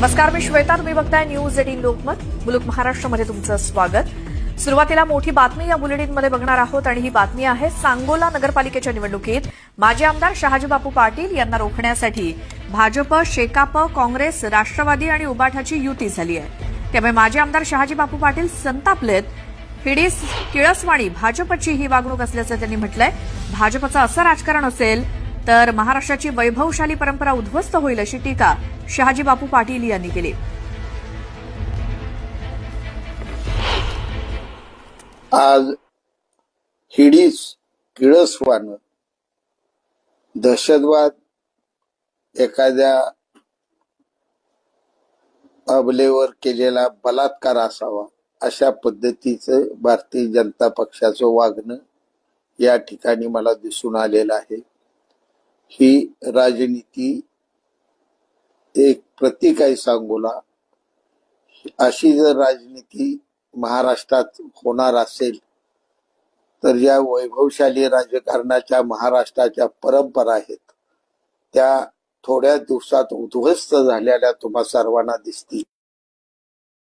नमस्कार, मी श्वेता. तुम्ही बघताय न्यूज 18 लोकमत. मुलुक महाराष्ट्रामध्ये तुमचं स्वागत. सुरुवातीला मोठी बातमी या बुलेटिनमध्ये बघणार आहोत आणि ही बातमी आहे सांगोला नगरपालिकेच्या निवडणुकीत माजी आमदार शहाजीबापू पाटील यांना रोखण्यासाठी भाजप, शेकाप, काँग्रेस, राष्ट्रवादी आणि उबाठाची युती झाली आहे. त्यामुळे माजी आमदार शहाजीबापू पाटील संतापलेत. हिडीस किळसवाणी भाजपची ही वागणूक असल्याचं त्यांनी म्हटलंय. भाजपचं असं राजकारण असेल तर महाराष्ट्राची वैभवशाली परंपरा उद्ध्वस्त होईल अशी टीका शहाजीबापू पाटील यांनी केली. आज हिडीस किळसवानं दहशतवाद, एखाद्या अबलेवर केलेला बलात्कार असावा अशा पद्धतीचं भारतीय जनता पक्षाचं वागणं या ठिकाणी मला दिसून आलेलं आहे. ही राजनीती एक प्रतीक आहे सांगोला. अशी जर राजनीती महाराष्ट्रात होणार असेल तर या वैभवशाली राजकारणाच्या महाराष्ट्राच्या परंपरा आहेत त्या थोड्या दिवसात उद्ध्वस्त झालेल्या तुम्हा सर्वांना दिसतील.